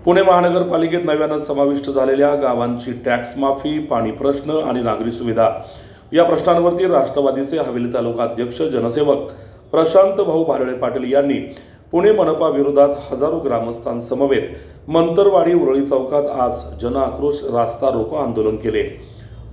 पुणे महानगरपालिकेत नव्यानं समाविष्ट झालेल्या गावांची टॅक्स माफी, पाणी प्रश्न आणि नागरी सुविधा या प्रश्नांवरती राष्ट्रवादीचे हवेली तालुका अध्यक्ष जनसेवक प्रशांत भाऊ भारळे पाटील यांनी पुणे मनपा विरोधात हजारो ग्रामस्थांसमवेत मंतरवाडी उरळी चौकात आज जनआक्रोश रास्ता रोको आंदोलन केले।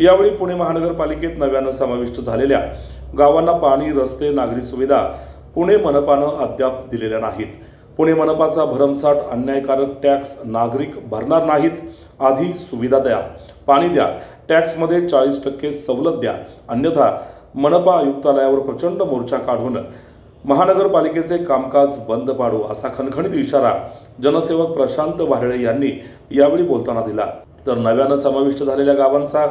यावेळी पुणे महानगरपालिकेत नव्यानं समाविष्ट झालेल्या गावांना पाणी, रस्ते, नागरी सुविधा पुणे मनपानं अद्याप दिलेल्या नाहीत। पुणे मनपाचा भरमसाठ अन्यायकारक टॅक्स नागरिक भरणार नाहीत, आधी सुविधा द्या, पाणी द्या, टॅक्समध्ये 40% सवलत द्या, अन्यथा मनपा आयुक्तालयावर प्रचंड मोर्चा काढून महानगरपालिकेचे कामकाज बंद पाडू असा खणखणीत इशारा जनसेवक प्रशांत भारळे यांनी यावेळी बोलताना दिला। तर नव्यानं समाविष्ट झालेल्या गावांचा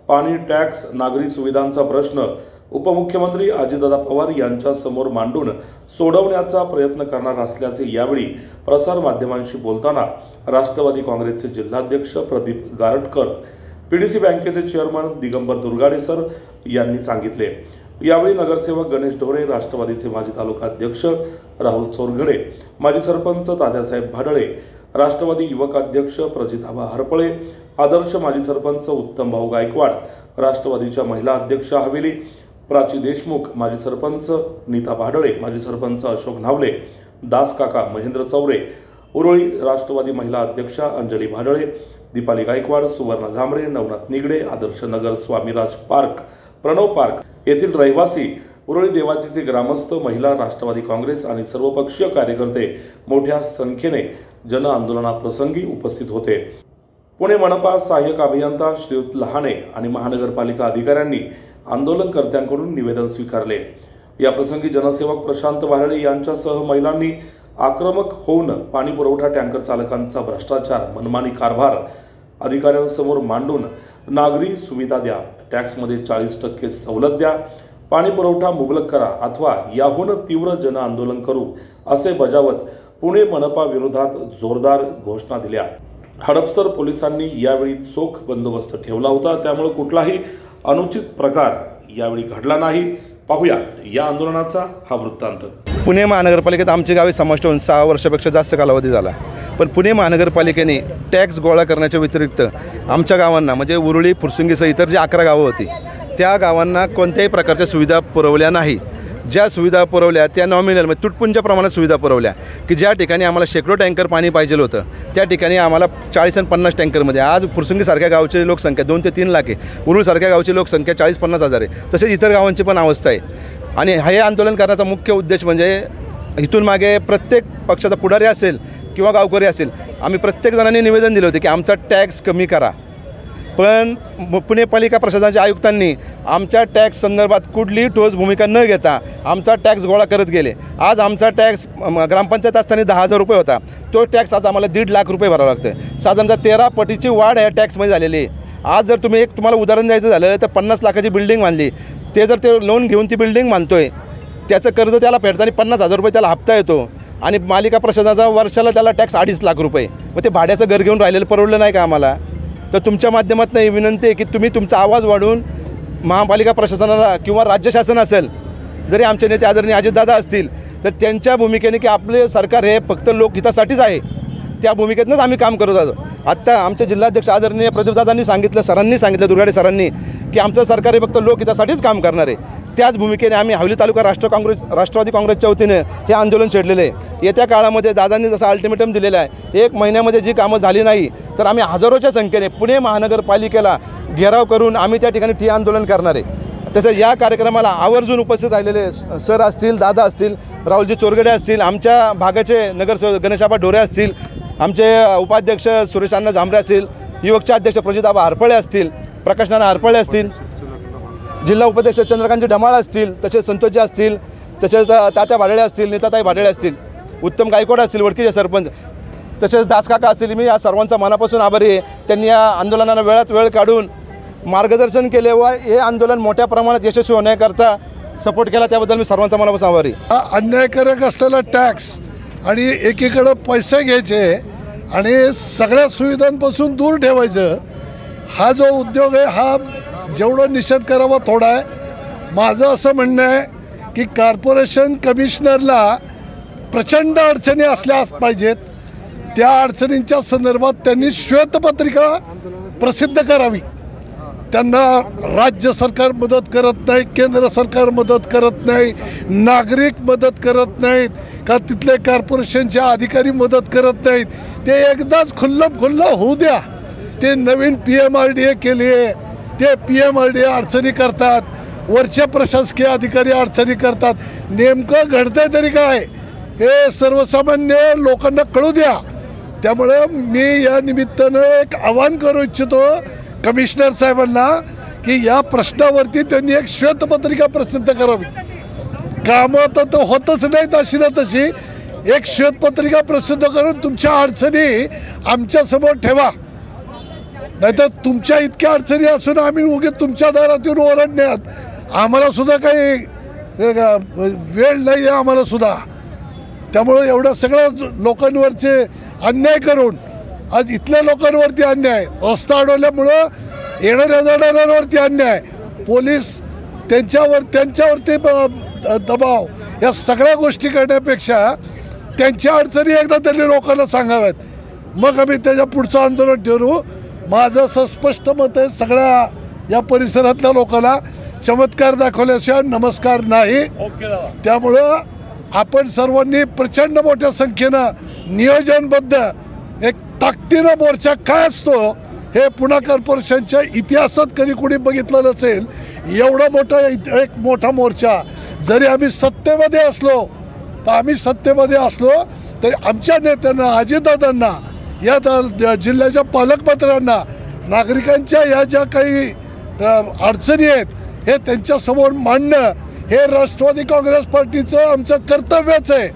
पाणी, टॅक्स, नागरी सुविधांचा प्रश्न उपमुख्यमंत्री अजितदादा पवार यांच्या समोर मांडून सोडवण्याचा प्रयत्न करणार असल्याचे यावेळी प्रसार माध्यमांशी बोलताना राष्ट्रवादी काँग्रेसचे जिल्हाध्यक्ष प्रदीप गारटकर, पीडीसी बँकेचे चेअरमन दिगंबर दुर्गाडे सर यांनी सांगितले। यावेळी नगरसेवक गणेश ढोरे, राष्ट्रवादीचे माजी तालुका अध्यक्ष राहुल चोरघडे, माजी सरपंच तात्यासाहेब भाडळे, राष्ट्रवादी युवक अध्यक्ष प्रजिताबा हरपळे, आदर्श माजी सरपंच उत्तम भाऊ गायकवाड, राष्ट्रवादीच्या महिला अध्यक्ष हवेली प्राची देशमुख, माजी सरपंच नीता भाडळे, माजी सरपंच अशोक नावले, दास काका महेंद्र चौरे, उरळी राष्ट्रवादी महिला अध्यक्षा अंजली भाडळे, दीपाली गायकवाड, सुवर्णा झांबरे, नवनाथ निगडे, आदर्श नगर, स्वामीराज पार्क, प्रणव पार्क येथील रहिवासी, उरळी देवाचीचे ग्रामस्थ, महिला, राष्ट्रवादी काँग्रेस आणि सर्वपक्षीय कार्यकर्ते मोठ्या संख्येने जन आंदोलनाप्रसंगी उपस्थित होते। पुणे मनपा सहाय्यक अभियंता श्रीयुत लहाने आणि महानगरपालिका अधिकाऱ्यांनी आंदोलनकर्त्यांकडून निवेदन स्वीकारले। या प्रसंगी जनसेवक प्रशांत भारळे यांच्यासह महिलांनी आक्रमक होऊन पाणी पुरवठा टँकर चालकांचा भ्रष्टाचार, मनमानी कारभार अधिकाऱ्यांसमोर मांडून नागरी सुविधा द्या, टॅक्समध्ये 40% सवलत द्या, पाणी पुरवठा मुबलक करा अथवा याहून तीव्र जन आंदोलन करू असे बजावत पुणे मनपा विरोधात जोरदार घोषणा दिल्या। हडपसर पोलिसांनी यावेळी चोख बंदोबस्त ठेवला होता, त्यामुळे कुठलाही अनुचित प्रकार यावेळी घडला नाही। पाहूया या आंदोलनाचा हा वृत्तांत। पुणे महानगरपालिकेत आमची गावे समाविष्ट होऊन 6 वर्षापेक्षा जास्त कालावधी झाला, पण पुणे महानगरपालिकेने टॅक्स गोळा करण्याच्या व्यतिरिक्त आमच्या गावांना म्हणजे उरळी, फुरसुंगीसह इतर जी 11 गावं होती त्या गावांना कोणत्याही प्रकारच्या सुविधा पुरवल्या नाही। ज्या सुविधा पुरवल्या त्या नॉमिनल म्हणजे तुटपुंच्या प्रमाणात सुविधा पुरवल्या की ज्या ठिकाणी आम्हाला शेकडो टँकर पाणी पाहिजे होतं त्या ठिकाणी आम्हाला 40 आणि 50 टँकरमध्ये, आज फुरसुंगीसारख्या गावची लोकसंख्या 2 ते 3 लाख आहे, उरुळसारख्या गावची लोकसंख्या 40-50 हजार आहे, तसेच इतर गावांची पण अवस्था आहे। आणि हे आंदोलन करण्याचा मुख्य उद्देश म्हणजे इथून मागे प्रत्येक पक्षाचा पुढारी असेल किंवा गावकरी असेल, आम्ही प्रत्येक जणांनी निवेदन दिले होते की आमचा टॅक्स कमी करा, पण पुणे पालिका प्रशासनाच्या आयुक्तांनी आमच्या टॅक्स संदर्भात कुठलीही ठोस भूमिका न घेता आमचा टॅक्स गोळा करत गेले। आज आमचा टॅक्स ग्रामपंचायत असताना 10,000 रुपये होता, तो टॅक्स आज आम्हाला 1.5 लाख रुपये भरावा लागतो। साधारणतः 13 पटीची वाढ या टॅक्समध्ये झालेली आहे। आज जर तुम्ही तुम्हाला उदाहरण द्यायचं झालं तर 50 लाखाची बिल्डिंग बांधली, ते जर ते लोन घेऊन ती बिल्डिंग बांधतोय, त्याचं कर्ज त्याला फेडताना 50,000 रुपये त्याला हप्ता येतो आणि पालिका प्रशासनाचा वर्षाला त्याला टॅक्स 2.5 लाख रुपये, मग ते भाड्याचं घर घेऊन राहिलेलं परवडलं नाही का आम्हाला? तर तुमच्या माध्यमातून ही विनंती आहे की तुम्ही तुमचा आवाज वाढवून महापालिका प्रशासनाला किंवा राज्य शासन असेल, जरी आमचे नेते आदरणीय अजितदादा असतील तर त्यांच्या भूमिकेने की आपले सरकार हे फक्त लोकहितासाठीच आहे, त्या भूमिकेतूनच आम्ही काम करत आहोत। आत्ता आमचे जिल्हाध्यक्ष आदरणीय प्रदीपदादांनी सांगितलं, सरांनी सांगितलं, दुर्गाडे सरांनी की आमचं सरकार हे फक्त लोकहितासाठीच काम करणार आहे। त्याच भूमिकेने आम्ही हवेली तालुका राष्ट्रवादी काँग्रेसच्या वतीने हे आंदोलन छेडलेले आहे। येत्या काळामध्ये दादांनी जसं अल्टिमेटम दिलेलं आहे, 1 महिन्यामध्ये जी कामं झाली नाही तर आम्ही हजारोच्या संख्येने पुणे महानगरपालिकेला घेराव करून आम्ही त्या ठिकाणी ठिय्या आंदोलन करणार आहे। तसंच या कार्यक्रमाला आवर्जून उपस्थित राहिलेले सर असतील, दादा असतील, राहुलजी चोरगडे असतील, आमच्या भागाचे नगरसेवक गणेशाबा ढोरे असतील, आमचे उपाध्यक्ष सुरेशांना झांबरे असतील, युवकचे अध्यक्ष प्रजिताबा हरपळे असतील, प्रकाशनाना हरपळे असतील, जिल्हा उपाध्यक्ष चंद्रकांतजी ढमाळ असतील, तसेच संतोषजी असतील, तसेच तात्या भाडळे असतील, नीताताई भाडळे असतील, उत्तम गायकवाड असतील, वडकीचे सरपंच, तसेच दासकाका असतील। मी या सर्वांचा मनापासून आभारी आहे। त्यांनी या आंदोलनाला वेळात वेळ काढून मार्गदर्शन केले व हे आंदोलन मोठ्या प्रमाणात यशस्वी होण्याकरता सपोर्ट केला, त्याबद्दल मी सर्वांचा मनापासून आभारी। अन्यायकारक असलेला टॅक्स आणि एकीकडे पैसे घ्यायचे आणि सगळ्या सुविधांपासून दूर ठेवायचं, हा जो उद्योग आहे हा जेवढं निषेध करावा थोडा आहे। माझं असं म्हणणं आहे की कॉर्पोरेशन कमिशनरला प्रचंड अडचणी असल्या पाहिजेत, त्या अडचणींच्या संदर्भात त्यांनी श्वेतपत्रिका प्रसिद्ध करावी. त्यांना राज्य सरकार मदत करत नाही, केंद्र सरकार मदत करत नाही, नागरिक मदत करत नाहीत का तिथले कॉर्पोरेशनचे अधिकारी मदत करत नाहीत. ते एकदाच खुल्लं होऊ द्या. ते नवीन PMRDA केली आहे, ते PMRDA अडचणी करतात, वरचे प्रशासकीय अधिकारी अडचणी करतात. नेमकं घडतंय तरी काय हे सर्वसामान्य लोकांना कळू द्या. त्यामुळं मी या निमित्तानं एक आवाहन करू इच्छितो कमिशनर साहेबांना की या प्रश्नावरती त्यांनी एक श्वेतपत्रिका प्रसिद्ध करावी. कामं तर होतच नाहीत अशी ना तशी. एक श्वेतपत्रिका प्रसिद्ध करून तुमच्या अडचणी आमच्यासमोर ठेवा. नाहीतर तुमच्या इतक्या अडचणी असून आम्ही उगीच तुमच्या दारात येऊन ओरडण्यात आम्हाला सुद्धा काही वेळ नाही आहे आम्हाला सुद्धा. त्यामुळे एवढ्या सगळ्या लोकांवरचे अन्याय करून आज इथल्या लोकांवरती अन्याय, रस्ता अडवल्यामुळं येणाऱ्या जाणाऱ्यांवरती अन्याय, पोलीस त्यांच्यावरती दबाव, या सगळ्या गोष्टी करण्यापेक्षा त्यांच्या अडचणी एकदा त्यांनी लोकांना सांगाव्यात, मग आम्ही त्याच्या पुढचं आंदोलन ठरवू. माझं असं स्पष्ट मत आहे, सगळ्या या परिसरातल्या लोकांना चमत्कार दाखवल्याशिवाय नमस्कार नाही. त्यामुळं आपण सर्वांनी प्रचंड मोठ्या संख्येनं नियोजनबद्ध एक ताकदीनं मोर्चा काय असतो हे पुणे कॉर्पोरेशनच्या इतिहासात कधी कोणी बघितलं नसेल. एवढा मोठा एक मोठा मोर्चा. जरी आम्ही सत्तेमध्ये असलो तरी आमच्या नेत्यांना, अजितदादांना, या जिल्ह्याच्या पालकमंत्र्यांना, नागरिकांच्या या ज्या काही अडचणी आहेत हे त्यांच्यासमोर मांडणं हे राष्ट्रवादी काँग्रेस पार्टीचं आमचं कर्तव्यच आहे.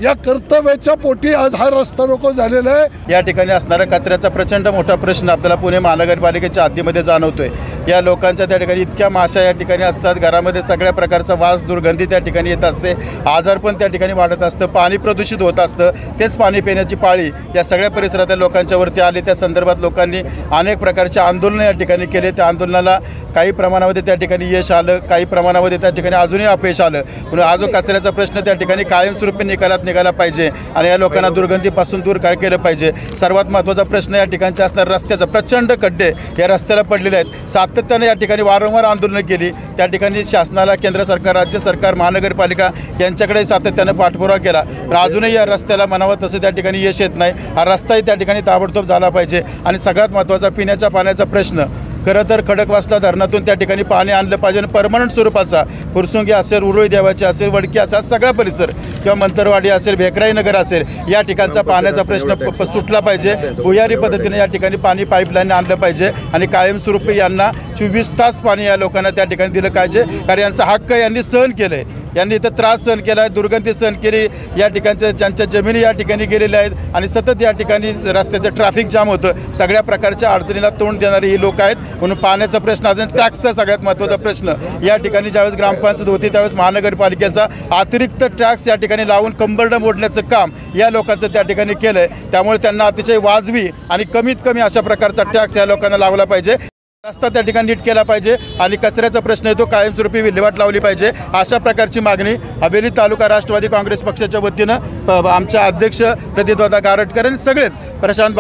या कर्तव्याच्या पोटी आज हा रस्ता रोको झालेला आहे. या ठिकाणी असणारा कचऱ्याचा प्रचंड मोठा प्रश्न आपल्याला पुणे महानगरपालिकेच्या हद्दीमध्ये जाणवतोय. या लोकांच्या त्या ठिकाणी इतक्या माशा या ठिकाणी असतात, घरामध्ये सगळ्या प्रकारचा वास, दुर्गंधी त्या ठिकाणी येत असते, आजार पण त्या ठिकाणी वाढत असतं, पाणी प्रदूषित होत असतं. तेच पाणी पिण्याची पाळी या सगळ्या परिसरातल्या लोकांच्यावरती आली. त्या संदर्भात लोकांनी अनेक प्रकारचे आंदोलनं या ठिकाणी केले. त्या आंदोलनाला काही प्रमाणामध्ये त्या ठिकाणी यश आलं, काही प्रमाणामध्ये त्या ठिकाणी अजूनही अपयश आलं. म्हणून हा जो कचऱ्याचा प्रश्न त्या ठिकाणी कायमस्वरूपी निघाला पाहिजे आणि या लोकांना दुर्गंधीपासून दूर केलं पाहिजे. सर्वात महत्त्वाचा प्रश्न या ठिकाणचा असणार रस्त्याचा. प्रचंड खड्डे या रस्त्याला पडलेले आहेत. सातत्याने या ठिकाणी वारंवार आंदोलनं केली. त्या ठिकाणी शासनाला, केंद्र सरकार, राज्य सरकार, महानगरपालिका यांच्याकडे सातत्यानं पाठपुरावा केला, पण अजूनही या रस्त्याला म्हणावं तसं त्या ठिकाणी यश येत नाही. हा रस्ताही त्या ठिकाणी ताबडतोब झाला पाहिजे. आणि सगळ्यात महत्त्वाचा पिण्याच्या पाण्याचा प्रश्न. खरं तर खडकवासला धरणातून त्या ठिकाणी पाणी आणलं पाहिजे आणि परमनंट स्वरूपाचा फुरसुंगी असेल, उरुळी देवाची असेल, वडकी असेल, सगळा परिसर किंवा मंतरवाडी असेल, भेकराई नगर असेल, या ठिकाणचा पाण्याचा प्रश्न सुटला पाहिजे. भुयारी पद्धतीने या ठिकाणी पाणी पाईपलाईन आणलं पाहिजे आणि कायमस्वरूपी यांना 24 तास पाणी या लोकांना त्या ठिकाणी दिलं पाहिजे. कारण यांचा हक्क यांनी सहन केलं आहे, यांनी इथं त्रास सहन केला आहे, दुर्गंधी सहन केली. या ठिकाणच्या ज्यांच्या जमिनी या ठिकाणी गेलेल्या आहेत आणि सतत या ठिकाणी रस्त्याचं ट्रॅफिक जाम होतं. सगळ्या प्रकारच्या अडचणीला तोंड देणारी ही लोक आहेत. म्हणून पाण्याचा प्रश्न असेल, टॅक्सचा सगळ्यात महत्त्वाचा प्रश्न. या ठिकाणी ज्यावेळेस ग्रामपंचायत होती त्यावेळेस महानगरपालिकेचा अतिरिक्त टॅक्स या ठिकाणी लावून कंबरडं मोडण्याचं काम या लोकांचं त्या ठिकाणी केलं आहे. त्यामुळे त्यांना अतिशय वाजवी आणि कमीत कमी अशा प्रकारचा टॅक्स या लोकांना लावला पाहिजे. रस्ता त्या ठिकाणी नीट केला पाहिजे आणि कचऱ्याचा प्रश्न आहे तो कायमस्वरूपी विल्हेवाट लावली पाहिजे. अशा प्रकारची मागणी हवेली तालुका राष्ट्रवादी काँग्रेस पक्षाच्या वतीनं आमच्या अध्यक्ष प्रदीपदादा गारटकर आणि सगळेच प्रशांत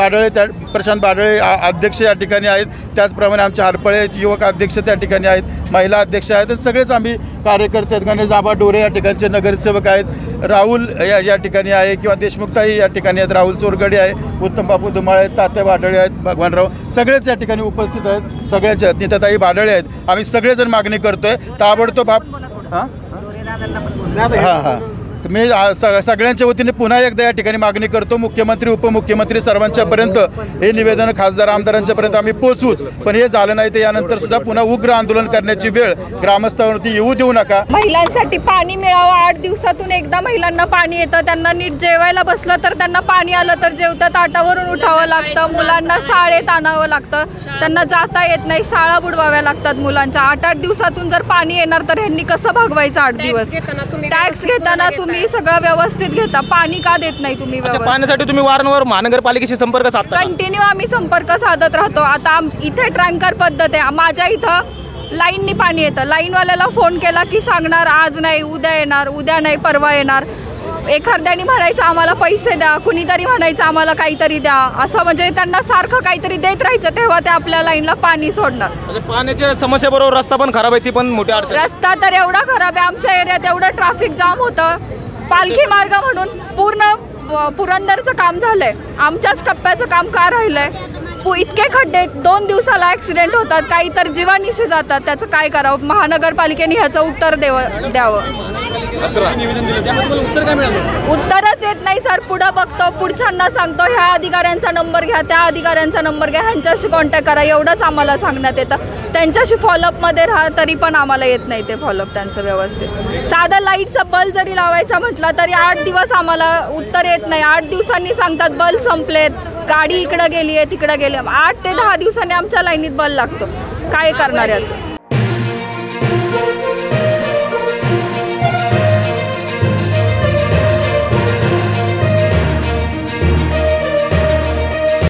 बाडळे अध्यक्ष या ठिकाणी आहेत. त्याचप्रमाणे आमचे हरपळे युवक अध्यक्ष त्या ठिकाणी आहेत, महिला अध्यक्ष आहेत आणि सगळेच आम्ही कार्यकर्ते आहेत. गणेश आबा डोरे या ठिकाणचे नगरसेवक आहेत, राहुल या ठिकाणी आहे किंवा देशमुखताई या ठिकाणी आहेत, राहुल चोरगडे आहे, उत्तम बापू धुमाळे आहेत, तात्या बाडळे आहेत, भगवानराव सगळेच या ठिकाणी उपस्थित आहेत. सगळ्याच्या नीताताई बाडळे आहेत. आम्ही सगळेजण मागणी करतोय ताबडतोब मी सगळ्यांच्या वतीने पुन्हा एकदा या ठिकाणी मागणी करतो. मुख्यमंत्री, उपमुख्यमंत्री सर्वांच्यापर्यंत हे निवेदन खासदार आमदारांच्यापर्यंत आम्ही पोहोचूच. पण हे झालं नाही तर यानंतर सुद्धा पुन्हा उग्र आंदोलन करण्याची वेळ ग्रामस्थांवरती येऊ देऊ नका. महिलांसाठी पाणी मिळावं. 8 दिवसातून एकदा महिलांना पाणी येतं. त्यांना नीट जेवायला बसलं तर त्यांना पाणी आलं तर जेवतात. ताटावरून उठावं लागतं. मुलांना शाळेत आणावं लागतं. त्यांना जाता येत नाही. शाळा बुडवाव्या लागतात मुलांच्या. 8-8 दिवसातून जर पाणी येणार तर ह्यांनी कसं भागवायचं 8 दिवस? टॅक्स घेताना तुम्ही सगळं व्यवस्थित घेता, पाणी का देत नाही तुम्ही? पाण्यासाठी तुम्ही वारंवार महानगरपालिकेशी संपर्क साधता? कंटिन्यू आम्ही संपर्क साधत राहतो. आता इथे ट्रँकर पद्धत आहे. माझ्या इथं लाईननी पाणी येतं. लाईनवाल्याला फोन केला की सांगणार आज नाही, उद्या येणार, उद्या नाही, परवा येणार. एखाद्याने म्हणायचं आम्हाला पैसे द्या, कुणीतरी म्हणायचं आम्हाला काहीतरी द्या, असं म्हणजे त्यांना सारखं काहीतरी देत राहायचं, तेव्हा ते आपल्या लाईनला पाणी सोडणार. म्हणजे पाण्याच्या समस्येबरोबर रस्ता पण खराब आहे, ती पण मोठी अडचण. रस्ता तर एवढा खराब आहे, आमच्या एरियात एवढं ट्रॅफिक जाम होतं. पालखी मार्ग म्हणून पूर्ण पुरंदरचं काम झालंय, आमच्याच टप्प्याचं काम का राहिलंय? इतके खड्डे, 2 दिवसाला ॲक्सिडेंट होतात, काही तर जीवानिशी जातात. त्याचं काय करावं? महानगरपालिकेने ह्याचं उत्तर द्यावं. उत्तरच येत नाही सर. पुढं बघतो, पुढच्यांना सांगतो ह्या अधिकाऱ्यांचा नंबर घ्या, त्या अधिकाऱ्यांचा नंबर घ्या, ह्यांच्याशी कॉन्टॅक्ट करा, एवढंच आम्हाला सांगण्यात येतं. त्यांच्याशी फॉलोअपमध्ये राहा, तरी पण आम्हाला येत नाही ते फॉलोअप त्यांचं व्यवस्थित. साधं लाईटचं बल्ब जरी लावायचा म्हटलं तरी 8 दिवस आम्हाला उत्तर येत नाही. 8 दिवसांनी सांगतात बल्ब संपलेत, गाडी इकडं गेली आहे, तिकडं गेली आहे. 8 ते 10 दिवसांनी आमच्या लाईनीत बल्ब लागतो. काय करणार याचं?